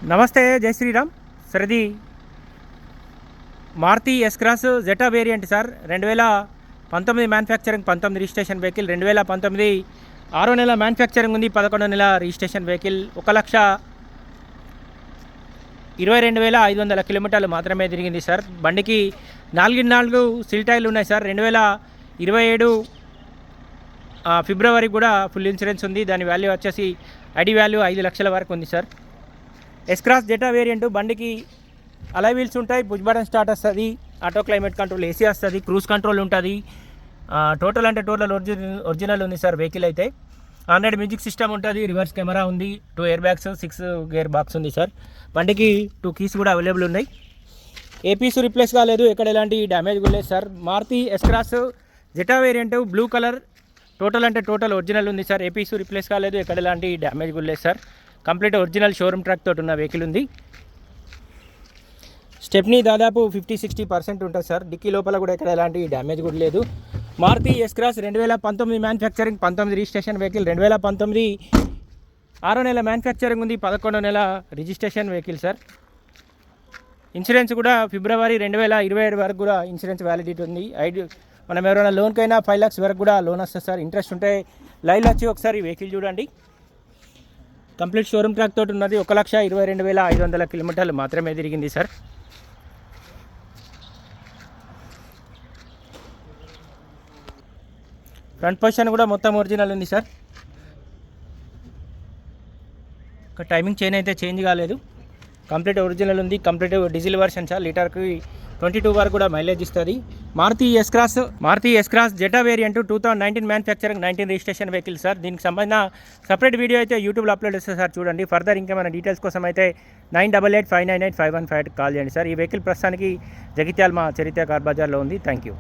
నమస్తే, జై శ్రీరామ్. సార్ ఇది Maruti S cross Zeta variant sir. 2019 manufacturing, 19 registration vehicle. 2019 6వ నెల మ్యానుఫ్యాక్చరింగ్ ఉంది, 11వ నెల రిజిస్ట్రేషన్ వెహికల్. 1,22,500 కిలోమీటర్లు మాత్రమే తిరిగింది సార్. బండికి 4 సిల్ టైర్లు ఉన్నాయి సార్. 2027 ఫిబ్రవరి కూడా ఫుల్ ఇన్సూరెన్స్ ఉంది. దాని వాల్యూ వచ్చేసి ఐడి వాల్యూ 5 లక్షల వరకు ఉంది సార్. ఎస్ క్రాస్ జెటా వేరియంట్. బండికి అలై వీల్స్ ఉంటాయి, పుష్ బటన్ స్టార్ట్ వస్తుంది, ఆటో క్లైమేట్ కంట్రోల్, ఏసీ వస్తుంది, క్రూజ్ కంట్రోల్ ఉంటుంది. టోటల్ ఒరిజినల్ ఉంది సార్ వెహికల్ అయితే. ఆండ్రాయిడ్ మ్యూజిక్ సిస్టమ్ ఉంటుంది, రివర్స్ కెమెరా ఉంది, 2 ఎయిర్ బ్యాగ్స్, 6 గేర్ బాక్స్ ఉంది సార్. బండికి 2 కీస్ కూడా అవైలబుల్ ఉన్నాయి. ఏపీస్ రిప్లేస్ కాలేదు, ఎక్కడ ఎలాంటి డ్యామేజ్ కూడా లేదు sir. Maruti S cross Zeta variant, blue colour, total original ఉంది సార్. ఏపీస్ రిప్లేస్ కాలేదు, ఎక్కడ ఎలాంటి డ్యామేజ్ కూడా లేదు sir. Complete original showroom track తోటి ఉన్న వెహికల్ ఉంది. స్టెప్నీ దాదాపు 50-60% ఉంటుంది సార్. డిక్కీ లోపల కూడా ఎక్కడ ఎలాంటి డ్యామేజ్ కూడా లేదు. Maruti S Cross 2019 manufacturing, 19 registration vehicle. 2019 6వ నెల మ్యానుఫ్యాక్చరింగ్ ఉంది, 11వ నెల రిజిస్ట్రేషన్ వెహికల్ సార్. ఇన్సూరెన్స్ కూడా ఫిబ్రవరి 2027 వరకు కూడా ఇన్సూరెన్స్ వ్యాలిడిటీ ఉంది. మనం ఎవరైనా లోన్కైనా 5 lakhs వరకు కూడా లోన్ వస్తుంది సార్. ఇంట్రెస్ట్ ఉంటే లైవ్లో వచ్చి ఒకసారి వెహికల్ చూడండి. కంప్లీట్ షోరూమ్ ట్రాక్ తోటి ఉన్నది. 1,22,500 కిలోమీటర్లు మాత్రమే తిరిగింది సార్. ఫ్రంట్ పొజిషన్ కూడా మొత్తం ఒరిజినల్ ఉంది సార్. ఒక టైమింగ్ చైన్ అయితే చేంజ్ కాలేదు, కంప్లీట్ ఒరిజినల్ ఉంది. Complete diesel version sir. లీటర్కి 22 వరకు కూడా మైలేజ్ ఇస్తుంది. Maruti S cross Zeta variant, 2019 manufacturing, 19 registration vehicle sir. దీనికి సంబంధించిన సపరేట్ వీడియో అయితే యూట్యూబ్లో అప్లోడ్ చేస్తే సార్, చూడండి. ఫర్దర్ ఇంకేమైనా డీటెయిల్స్ కోసం అయితే 9885995158 కాల్ చేయండి సార్. ఈ వెహికల్ ప్రస్తుతానికి జగిత్యాల మా చరిత్ర కార్ బజార్లో ఉంది. Thank you.